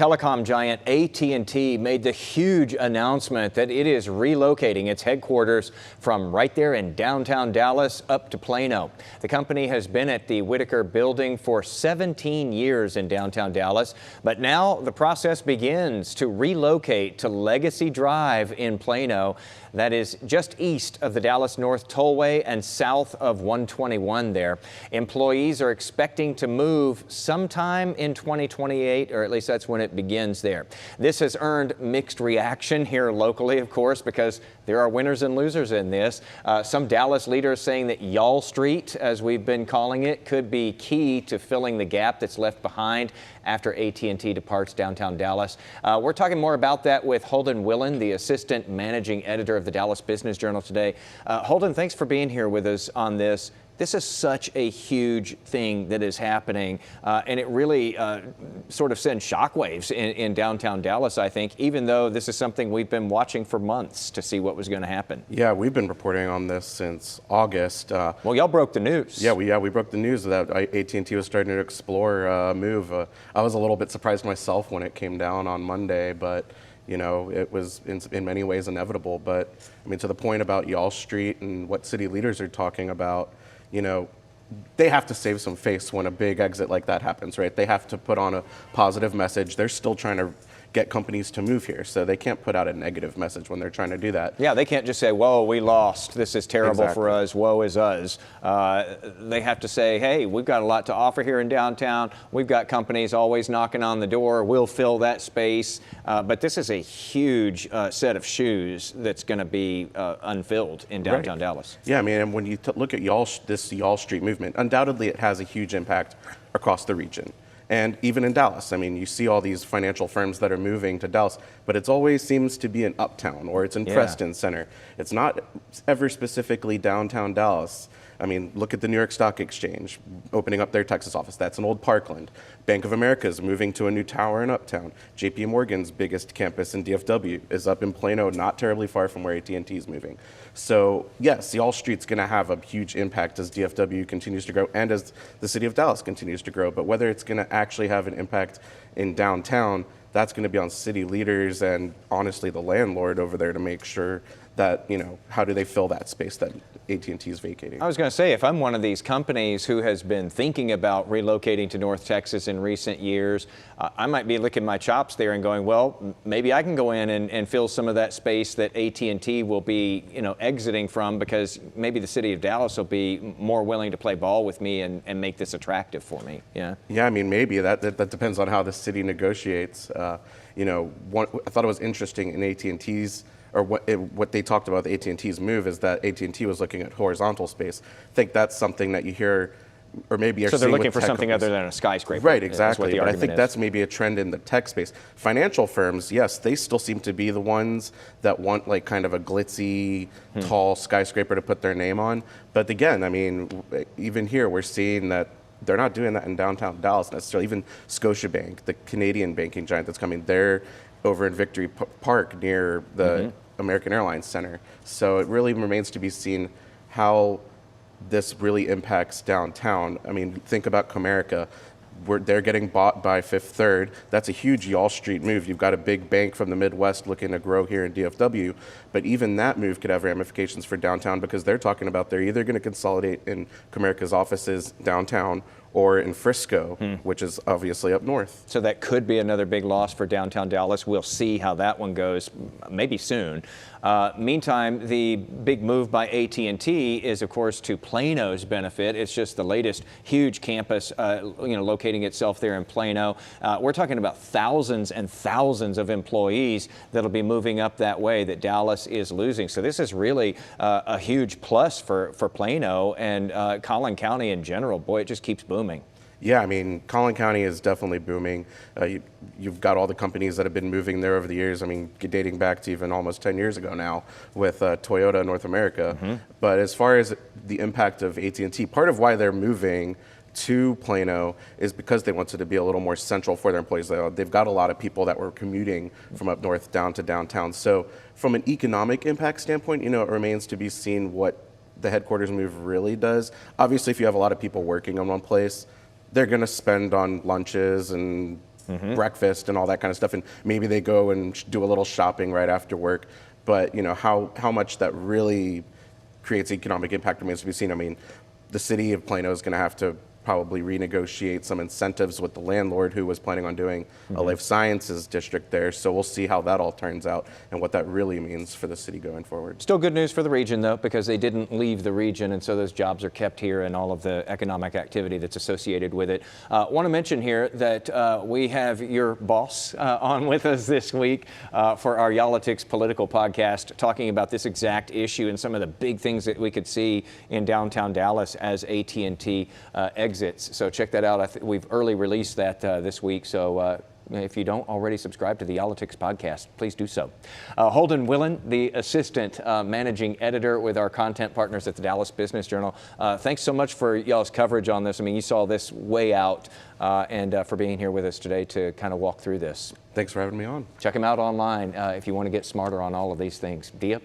Telecom giant AT&T made the huge announcement that it is relocating its headquarters from right there in downtown Dallas up to Plano. The company has been at the Whitaker building for 17 years in downtown Dallas, but now the process begins to relocate to Legacy Drive in Plano. That is just east of the Dallas North Tollway and south of 121 there. Employees are expecting to move sometime in 2028, or at least that's when it begins there. This has earned mixed reaction here locally, of course, because there are winners and losers in this. Some Dallas leaders saying that Y'all Street, as we've been calling it, could be key to filling the gap that's left behind after AT&T departs downtown Dallas. We're talking more about that with Holden Willen, the assistant managing editor of the Dallas Business Journal today. Holden, thanks for being here with us on this. This is such a huge thing that is happening, and it really sort of sends shockwaves in downtown Dallas, I think, even though this is something we've been watching for months to see what was going to happen. Yeah, we've been reporting on this since August. Well, y'all broke the news. Yeah, we broke the news that AT&T was starting to explore a move. I was a little bit surprised myself when it came down on Monday, but you know, it was in many ways inevitable. But I mean, to the point about Y'all Street and what city leaders are talking about, you know, they have to save some face when a big exit like that happens, right? They have to put on a positive message. They're still trying to get companies to move here, so they can't put out a negative message when they're trying to do that. Yeah, they can't just say, whoa, we lost, this is terrible for us, woe is us. They have to say, hey, we've got a lot to offer here in downtown. We've got companies always knocking on the door. We'll fill that space. But this is a huge set of shoes that's going to be unfilled in downtown Dallas. Yeah, I mean, and when you look at this Y'all Street movement, undoubtedly it has a huge impact across the region. And even in Dallas, I mean, you see all these financial firms that are moving to Dallas, but it always seems to be in Uptown or it's in Preston Center. It's not ever specifically downtown Dallas. I mean, look at the New York Stock Exchange opening up their Texas office. That's an old Parkland. Bank of America is moving to a new tower in Uptown. JP Morgan's biggest campus in DFW is up in Plano, not terribly far from where AT&T is moving. So yes, Y'all Street's going to have a huge impact as DFW continues to grow and as the city of Dallas continues to grow. But whether it's going to actually have an impact in downtown, that's going to be on city leaders and honestly the landlord over there to make sure that, you know, how do they fill that space that AT&T is vacating? I was going to say, if I'm one of these companies who has been thinking about relocating to North Texas in recent years, I might be licking my chops there and going, well, maybe I can go in and fill some of that space that AT&T will be, you know, exiting from, because maybe the city of Dallas will be more willing to play ball with me and make this attractive for me. Yeah. Yeah, I mean, maybe that depends on how the city negotiates. You know, I thought it was interesting in AT&T's, or what they talked about the AT&T's move is that AT&T was looking at horizontal space. I think that's something that you hear, or maybe you're so they're seeing looking for something companies. other than a skyscraper. Right, exactly. But I think is. that's maybe a trend in the tech space. Financial firms, yes, they still seem to be the ones that want like kind of a glitzy, tall skyscraper to put their name on. But again, I mean, even here we're seeing that they're not doing that in downtown Dallas necessarily. Even Scotiabank, the Canadian banking giant that's coming, they're over in Victory Park near the American Airlines Center. So it really remains to be seen how this really impacts downtown. I mean, think about Comerica. They're getting bought by Fifth Third. That's a huge Y'all Street move. You've got a big bank from the Midwest looking to grow here in DFW, but even that move could have ramifications for downtown, because they're talking about they're either going to consolidate in Comerica's offices downtown or in Frisco, which is obviously up north. So that could be another big loss for downtown Dallas. We'll see how that one goes, maybe soon. Meantime, the big move by AT&T is, of course, to Plano's benefit. It's just the latest huge campus, you know, locating itself there in Plano. We're talking about thousands and thousands of employees that'll be moving up that way that Dallas is losing. So this is really a huge plus for Plano and Collin-County in general. Boy, it just keeps booming. Yeah, I mean, Collin County is definitely booming. You've got all the companies that have been moving there over the years. I mean, dating back to even almost 10 years ago now with Toyota North America. But as far as the impact of AT&T, part of why they're moving to Plano is because they wanted to be a little more central for their employees. They've got a lot of people that were commuting from up north down to downtown. So from an economic impact standpoint, you know, it remains to be seen what the headquarters move really does. Obviously, if you have a lot of people working in one place, they're going to spend on lunches and breakfast and all that kind of stuff, and maybe they go and do a little shopping right after work. But how much that really creates economic impact remains to be seen. I mean, the city of Plano is going to have to probably renegotiate some incentives with the landlord who was planning on doing a life sciences district there. So we'll see how that all turns out and what that really means for the city going forward. Still good news for the region, though, because they didn't leave the region, and so those jobs are kept here and all of the economic activity that's associated with it. Want to mention here that we have your boss on with us this week for our Y'all-itics political podcast, talking about this exact issue and some of the big things that we could see in downtown Dallas as AT&T exits. So check that out. We've early released that this week. So if you don't already subscribe to the Y'all-itics podcast, please do so. Holden Willen, the assistant managing editor with our content partners at the Dallas Business Journal. Thanks so much for y'all's coverage on this. I mean, you saw this way out, and for being here with us today to kind of walk through this. Thanks for having me on. Check him out online if you want to get smarter on all of these things. Dia?